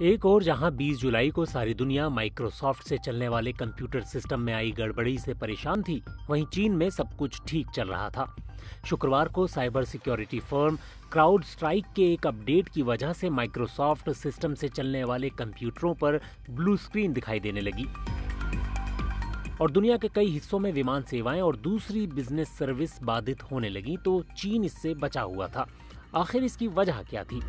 एक और जहां 20 जुलाई को सारी दुनिया माइक्रोसॉफ्ट से चलने वाले कंप्यूटर सिस्टम में आई गड़बड़ी से परेशान थी, वहीं चीन में सब कुछ ठीक चल रहा था। शुक्रवार को cyber security firm crowd strike के एक अपडेट की वजह से माइक्रोसॉफ्ट सिस्टम से चलने वाले कंप्यूटरों पर ब्लू स्क्रीन दिखाई देने लगी और दुनिया के कई हिस्सों में विमान सेवाएं और दूसरी बिजनेस सर्विस बाधित होने लगी, तो चीन इससे बचा हुआ था। आखिर इसकी वजह क्या थी?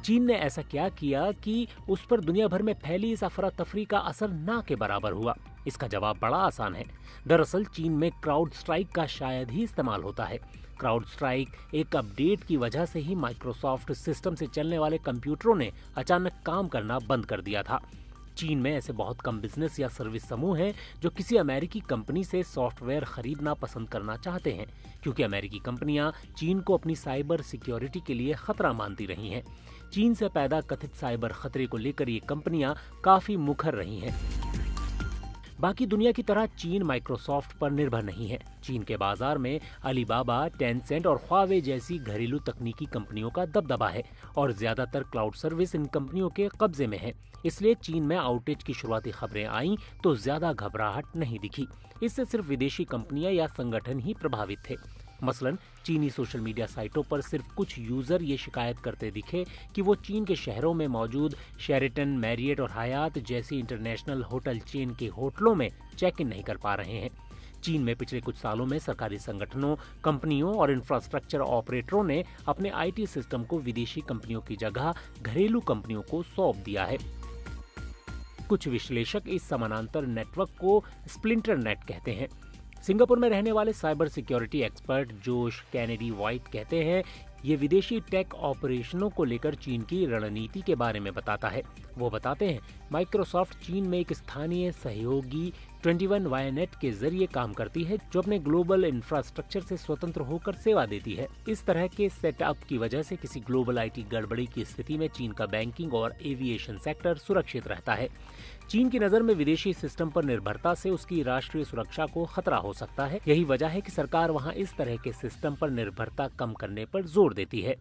चीन ने ऐसा क्या किया कि उस पर दुनिया भर में फैली इस अफरा तफरी का असर ना के बराबर हुआ? इसका जवाब बड़ा आसान है। दरअसल चीन में क्राउड स्ट्राइक का शायद ही इस्तेमाल होता है। क्राउड स्ट्राइक एक अपडेट की वजह से ही माइक्रोसॉफ्ट सिस्टम से चलने वाले कंप्यूटरों ने अचानक काम करना बंद कर दिया था। चीन में ऐसे बहुत कम बिजनेस या सर्विस समूह हैं जो किसी अमेरिकी कंपनी से सॉफ्टवेयर खरीदना पसंद करना चाहते हैं, क्योंकि अमेरिकी कंपनियां चीन को अपनी साइबर सिक्योरिटी के लिए खतरा मानती रही हैं। चीन से पैदा कथित साइबर खतरे को लेकर ये कंपनियां काफी मुखर रही हैं। बाकी दुनिया की तरह चीन माइक्रोसॉफ्ट पर निर्भर नहीं है। चीन के बाजार में अलीबाबा, टेंसेंट और ख्वावे जैसी घरेलू तकनीकी कंपनियों का दबदबा है और ज्यादातर क्लाउड सर्विस इन कंपनियों के कब्जे में है। इसलिए चीन में आउटेज की शुरुआती खबरें आईं तो ज्यादा घबराहट नहीं दिखी। इससे सिर्फ विदेशी कंपनियां या संगठन ही प्रभावित थे। मसलन चीनी सोशल मीडिया साइटों पर सिर्फ कुछ यूजर ये शिकायत करते दिखे कि वो चीन के शहरों में मौजूद शेरेटन, मैरियट और हयात जैसी इंटरनेशनल होटल चेन के होटलों में चेक इन नहीं कर पा रहे हैं। चीन में पिछले कुछ सालों में सरकारी संगठनों, कंपनियों और इंफ्रास्ट्रक्चर ऑपरेटरों ने अपने आईटी सिस्टम को विदेशी कंपनियों की जगह घरेलू कंपनियों को सौंप दिया है। कुछ विश्लेषक इस समानांतर नेटवर्क को स्प्लिंटर नेट कहते हैं। सिंगापुर में रहने वाले साइबर सिक्योरिटी एक्सपर्ट जोश कैनेडी वाइट कहते हैं, ये विदेशी टेक ऑपरेशनों को लेकर चीन की रणनीति के बारे में बताता है। वो बताते हैं, माइक्रोसॉफ्ट चीन में एक स्थानीय सहयोगी 21ynet के जरिए काम करती है, जो अपने ग्लोबल इंफ्रास्ट्रक्चर से स्वतंत्र होकर सेवा देती है। इस तरह के सेटअप की वजह से किसी ग्लोबल आईटी गड़बड़ी की स्थिति में चीन का बैंकिंग और एविएशन सेक्टर सुरक्षित रहता है। चीन की नजर में विदेशी सिस्टम पर निर्भरता से उसकी राष्ट्रीय सुरक्षा को खतरा हो सकता है। यही वजह है कि सरकार वहां इस तरह के सिस्टम पर निर्भरता कम करने पर जोर देती है।